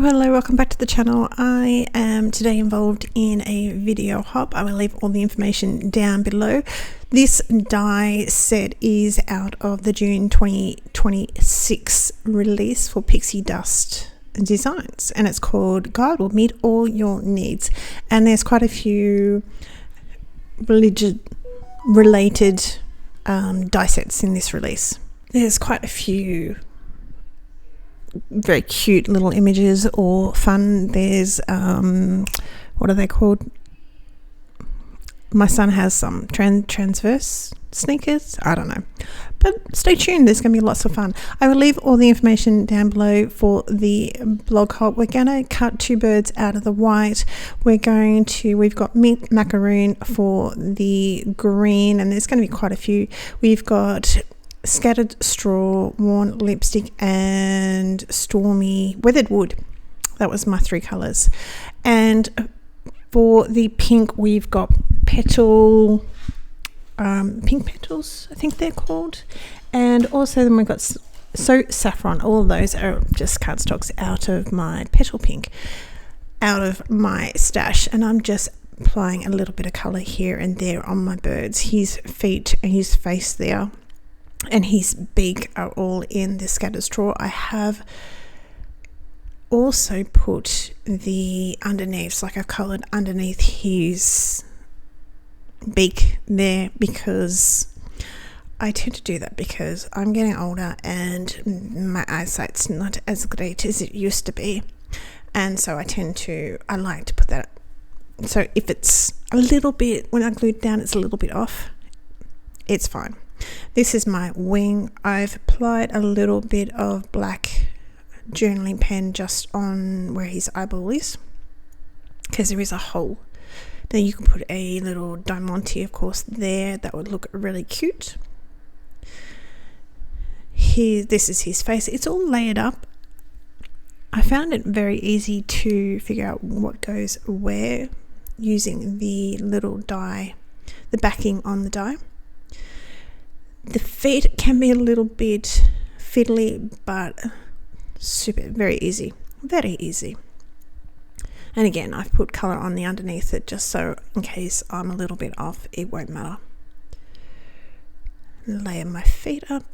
Hello, welcome back to the channel. I am today involved in a video hop. I will leave all the information down below. This die set is out of the June 2026 release for Pixi Dust Designs, and it's called God Will Meet All Your Needs. And there's quite a few related die sets in this release. There's quite a few very cute little images or fun. There's what are they called? My son has some transverse sneakers, I don't know, but stay tuned, there's gonna be lots of fun. I will leave all the information down below for the blog hop. We're gonna cut two birds out of the white. We've got mint macaroon for the green, and there's going to be quite a few. We've got scattered straw, worn lipstick, and stormy weathered wood. That was my three colors. And for the pink, we've got petal, pink petals, I think they're called. And also then we've got saffron. All of those are just cardstocks out of my petal pink, out of my stash. And I'm just applying a little bit of color here and there on my birds. His feet and his face there and his beak are all in the scattered straw. I have also put the underneath, like I've coloured underneath his beak there, because I tend to do that because I'm getting older and my eyesight's not as great as it used to be, and so I like to put that. So if it's a little bit, when I glue it down, it's a little bit off, it's fine. This is my wing. I've applied a little bit of black journaling pen just on where his eyeball is, because there is a hole. Now you can put a little diamante, of course, there. That would look really cute. This is his face. It's all layered up. I found it very easy to figure out what goes where using the little die, the backing on the die. The feet can be a little bit fiddly, but very easy, very easy. And again, I've put colour on the underneath it just so in case I'm a little bit off, it won't matter. Layer my feet up.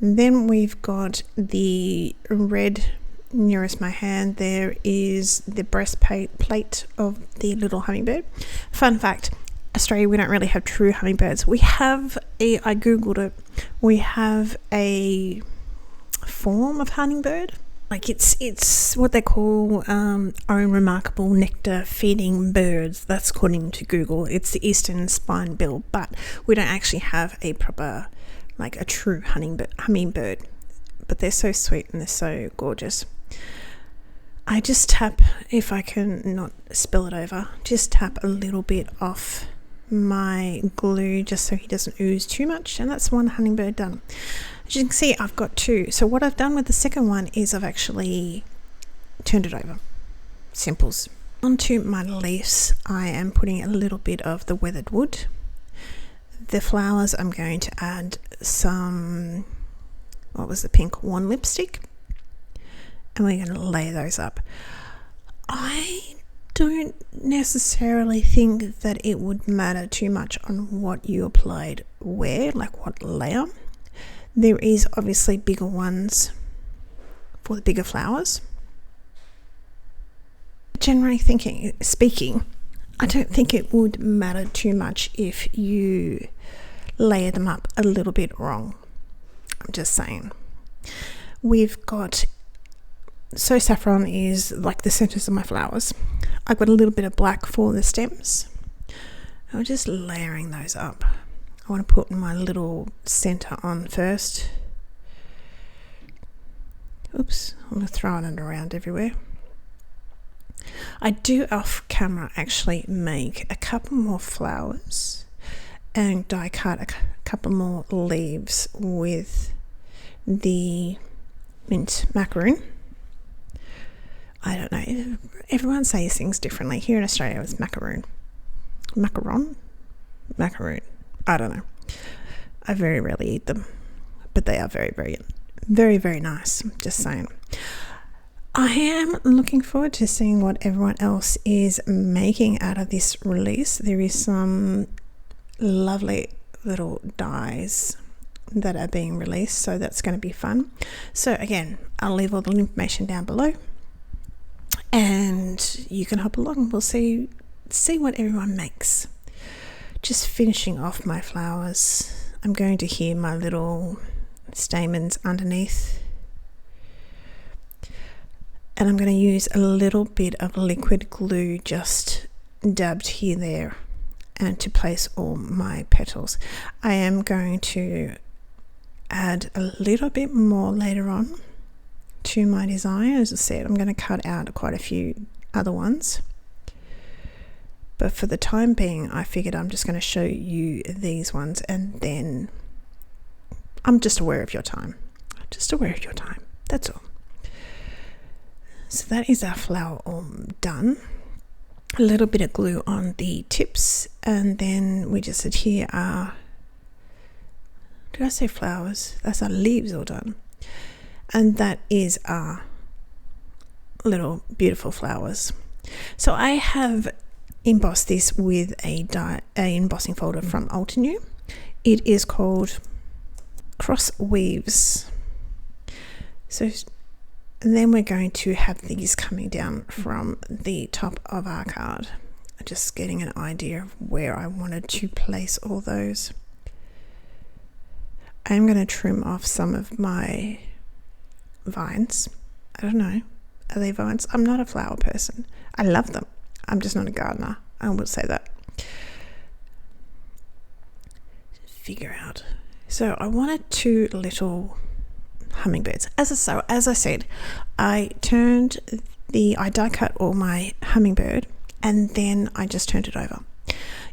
And then we've got the red nearest my hand. There is the breastplate of the little hummingbird. Fun fact, Australia, we don't really have true hummingbirds. We have I googled it, we have a form of hummingbird, like it's what they call own remarkable nectar feeding birds. That's according to Google. It's the eastern spinebill, but we don't actually have a proper, like a true hummingbird, but they're so sweet and they're so gorgeous. I just tap, if I can not spill it over, just tap a little bit off my glue just so he doesn't ooze too much, and that's one hummingbird done. As you can see, I've got two. So what I've done with the second one is I've actually turned it over. Simples. Onto my leaves, I am putting a little bit of the weathered wood. The flowers, I'm going to add some, what was the pink, worn lipstick, and we're going to lay those up. I don't necessarily think that it would matter too much on what you applied where, like what layer. There is obviously bigger ones for the bigger flowers. Generally speaking, I don't think it would matter too much if you layer them up a little bit wrong. I'm just saying. We've got, so saffron is like the centers of my flowers. I've got a little bit of black for the stems. I'm just layering those up. I want to put my little center on first. Oops, I'm going to throw it around everywhere. I do off camera actually make a couple more flowers and die cut a couple more leaves with the mint macaroon. I don't know, everyone says things differently. Here in Australia it's macaroon. Macaron? Macaroon. I don't know. I very rarely eat them, but they are very, very Very, very nice, just saying. I am looking forward to seeing what everyone else is making out of this release. There is some lovely little dies that are being released, so that's going to be fun. So again, I'll leave all the information down below and you can hop along. We'll see what everyone makes. Just finishing off my flowers. I'm going to hear my little stamens underneath, and I'm going to use a little bit of liquid glue just dabbed here, there, and to place all my petals. I am going to add a little bit more later on to my design. As I said, I'm going to cut out quite a few other ones, but for the time being I figured I'm just going to show you these ones, and then I'm just aware of your time. That's all. So that is our flower all done. A little bit of glue on the tips, and then we just adhere our, did I say flowers? That's our leaves all done. And that is our little beautiful flowers. So I have embossed this with a embossing folder from Altenew. It is called Cross Weaves. So and then we're going to have these coming down from the top of our card. Just getting an idea of where I wanted to place all those. I'm going to trim off some of my vines. I don't know. Are they vines? I'm not a flower person. I love them. I'm just not a gardener. I will say that. Figure out. So I wanted 2 little hummingbirds. As I said, I die cut all my hummingbird, and then I just turned it over.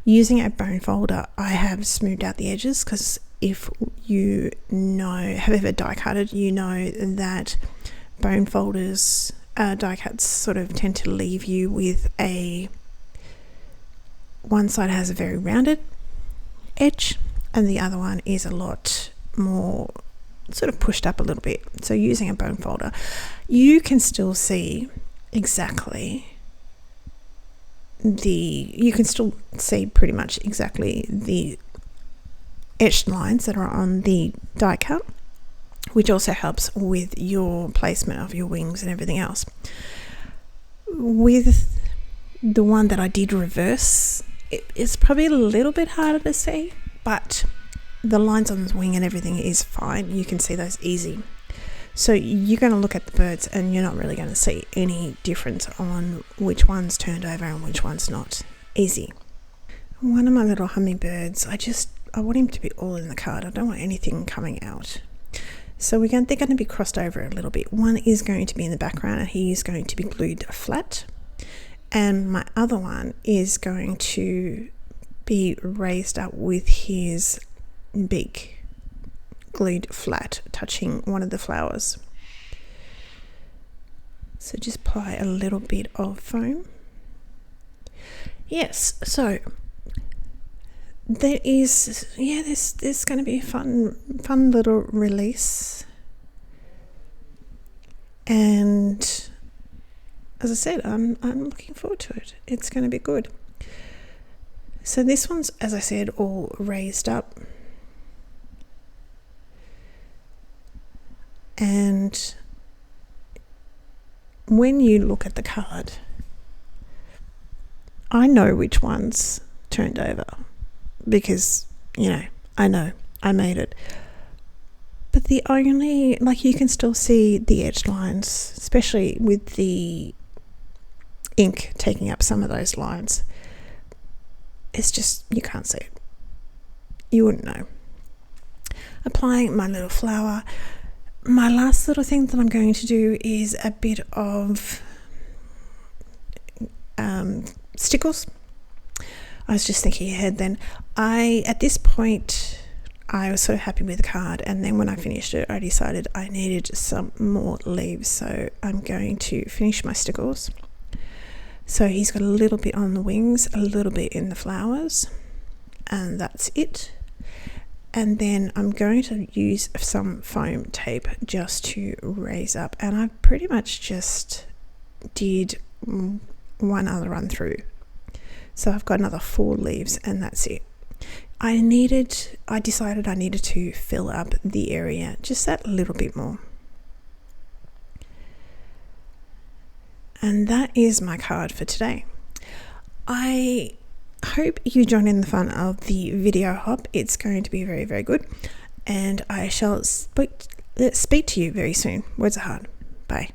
Using a bone folder, I have smoothed out the edges, because if you have ever die cutted, you know that bone folders, die cuts sort of tend to leave you with one side has a very rounded edge and the other one is a lot more sort of pushed up a little bit. So using a bone folder, you can still see pretty much exactly the etched lines that are on the die cut, which also helps with your placement of your wings and everything else. With the one that I did reverse, it's probably a little bit harder to see, but the lines on the wing and everything is fine. You can see those easy. So you're going to look at the birds and you're not really going to see any difference on which one's turned over and which one's not. Easy. One of my little hummingbirds, I want him to be all in the card. I don't want anything coming out. So they're going to be crossed over a little bit. One is going to be in the background and he is going to be glued flat. And my other one is going to be raised up with his beak glued flat, touching one of the flowers. So just apply a little bit of foam. Yes, so there's going to be a fun little release, and as I said, I'm looking forward to it. It's going to be good. So this one's, as I said, all raised up, and when you look at the card, I know which one's turned over, because I know I made it. But the only, you can still see the edge lines, especially with the ink taking up some of those lines. It's just, you can't see it. You wouldn't know. Applying my little flower. My last little thing that I'm going to do is a bit of stickles. I was just thinking ahead then. At this point, I was sort of happy with the card, and then when I finished it, I decided I needed some more leaves, so I'm going to finish my stickles. So he's got a little bit on the wings, a little bit in the flowers, and that's it. and then I'm going to use some foam tape just to raise up, and I pretty much just did one other run through, so I've got another 4 leaves and that's it. I decided I needed to fill up the area just that little bit more, and that is my card for today. I hope you join in the fun of the video hop. It's going to be very, very good, and I shall speak to you very soon. Words are hard. Bye.